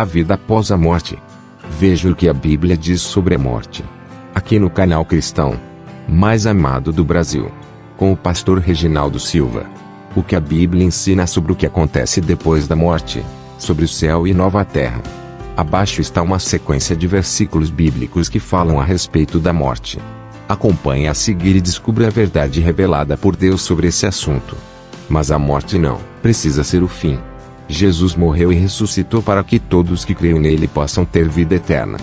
a vida após a morte. Veja o que a Bíblia diz sobre a morte. Aqui no canal cristão mais amado do Brasil, com o pastor Reginaldo Silva. O que a Bíblia ensina sobre o que acontece depois da morte, sobre o céu e nova terra. Abaixo está uma sequência de versículos bíblicos que falam a respeito da morte. Acompanhe a seguir e descubra a verdade revelada por Deus sobre esse assunto. Mas a morte não precisa ser o fim. Jesus morreu e ressuscitou para que todos que creem nele possam ter vida eterna.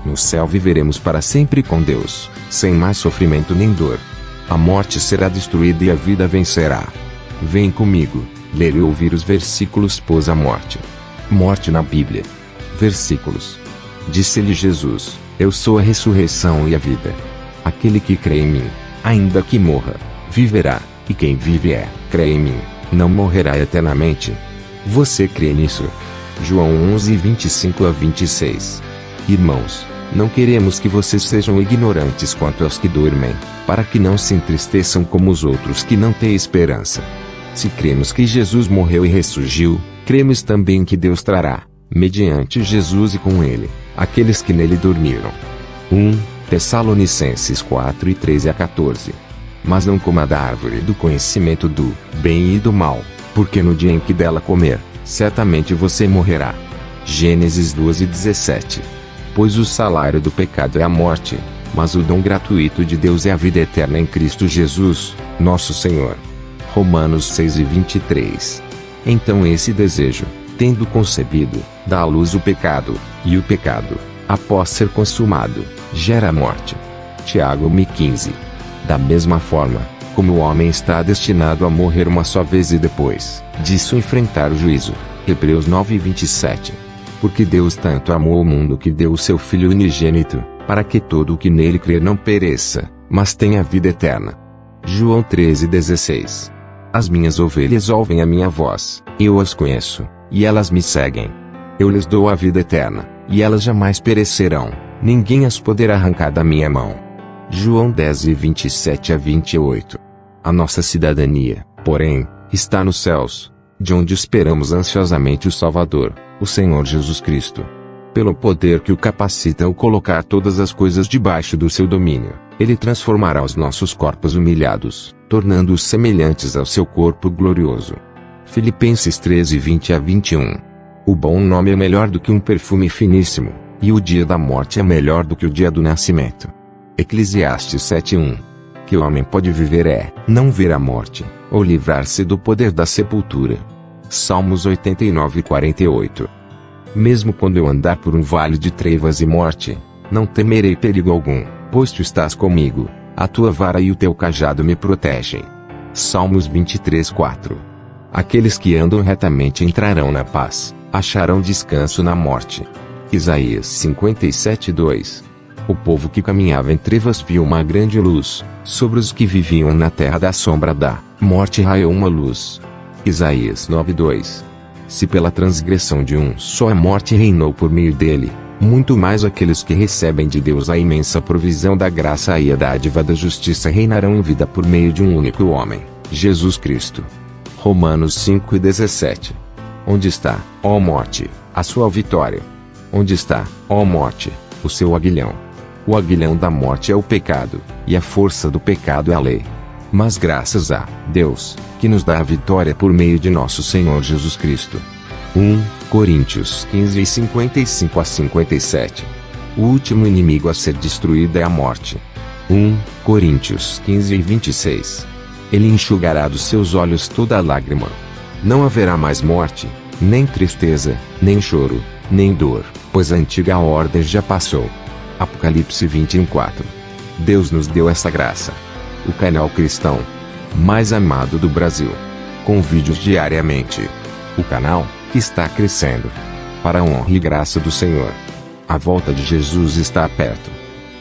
No céu viveremos para sempre com Deus, sem mais sofrimento nem dor. A morte será destruída e a vida vencerá. Vem comigo, ler e ouvir os versículos pós a morte. Morte na Bíblia. Versículos. Disse-lhe Jesus: Eu sou a ressurreição e a vida. Aquele que crê em mim, ainda que morra, viverá, e quem vive crê em mim, não morrerá eternamente. Você crê nisso? João 11, 25 a 26. Irmãos, não queremos que vocês sejam ignorantes quanto aos que dormem, para que não se entristeçam como os outros que não têm esperança. Se cremos que Jesus morreu e ressurgiu, cremos também que Deus trará, mediante Jesus e com ele, aqueles que nele dormiram. 1 Tessalonicenses 4 e 13 a 14. Mas não coma da árvore do conhecimento do bem e do mal, porque no dia em que dela comer, certamente você morrerá. Gênesis 12 e 17. Pois o salário do pecado é a morte, mas o dom gratuito de Deus é a vida eterna em Cristo Jesus, nosso Senhor. Romanos 6 e 23. Então esse desejo, tendo concebido, dá à luz o pecado, e o pecado, após ser consumado, gera a morte. Tiago 1:15. Da mesma forma, como o homem está destinado a morrer uma só vez e depois disso enfrentar o juízo. Hebreus 9 e 27. Porque Deus tanto amou o mundo que deu o seu Filho unigênito, para que todo o que nele crer não pereça, mas tenha vida eterna. João 13:16. As minhas ovelhas ouvem a minha voz, eu as conheço, e elas me seguem. Eu lhes dou a vida eterna, e elas jamais perecerão, ninguém as poderá arrancar da minha mão. João 10 e 27 a 28. A nossa cidadania, porém, está nos céus, de onde esperamos ansiosamente o Salvador, o Senhor Jesus Cristo. Pelo poder que o capacita a colocar todas as coisas debaixo do seu domínio, ele transformará os nossos corpos humilhados, tornando-os semelhantes ao seu corpo glorioso. Filipenses 13 20 a 21. O bom nome é melhor do que um perfume finíssimo, e o dia da morte é melhor do que o dia do nascimento. Eclesiastes 7:1. Que o homem pode viver não ver a morte, ou livrar-se do poder da sepultura. Salmos 89:48. Mesmo quando eu andar por um vale de trevas e morte, não temerei perigo algum, pois tu estás comigo, a tua vara e o teu cajado me protegem. Salmos 23:4. Aqueles que andam retamente entrarão na paz, acharão descanso na morte. Isaías 57:2. O povo que caminhava em trevas viu uma grande luz, sobre os que viviam na terra da sombra da morte raiou uma luz. Isaías 9:2. Se pela transgressão de um só a morte reinou por meio dele, muito mais aqueles que recebem de Deus a imensa provisão da graça e a dádiva da justiça reinarão em vida por meio de um único homem, Jesus Cristo. Romanos 5 e 17. Onde está, ó morte, a sua vitória? Onde está, ó morte, o seu aguilhão? O aguilhão da morte é o pecado, e a força do pecado é a lei. Mas graças a Deus, que nos dá a vitória por meio de nosso Senhor Jesus Cristo. 1 Coríntios 15 e 55 a 57. O último inimigo a ser destruído é a morte. 1 Coríntios 15 e 26. Ele enxugará dos seus olhos toda lágrima. Não haverá mais morte, nem tristeza, nem choro, nem dor, pois a antiga ordem já passou. Apocalipse 21:4. Deus nos deu essa graça. O canal cristão mais amado do Brasil, com vídeos diariamente. O canal que está crescendo para a honra e graça do Senhor. A volta de Jesus está perto.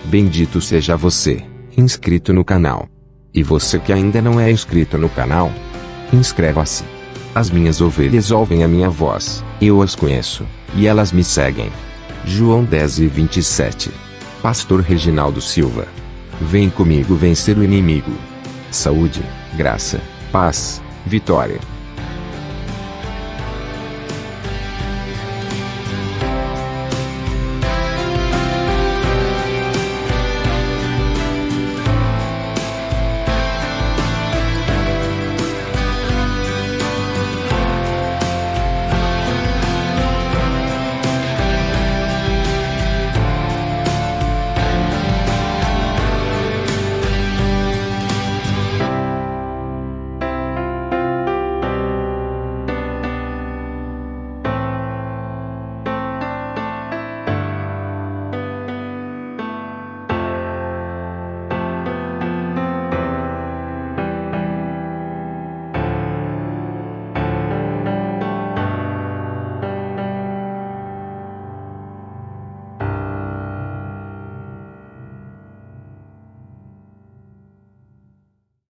Bendito seja você, inscrito no canal. E você que ainda não é inscrito no canal, inscreva-se. As minhas ovelhas ouvem a minha voz, eu as conheço, e elas me seguem. João 10 e 27. Pastor Reginaldo Silva. Vem comigo vencer o inimigo. Saúde, graça, paz, vitória.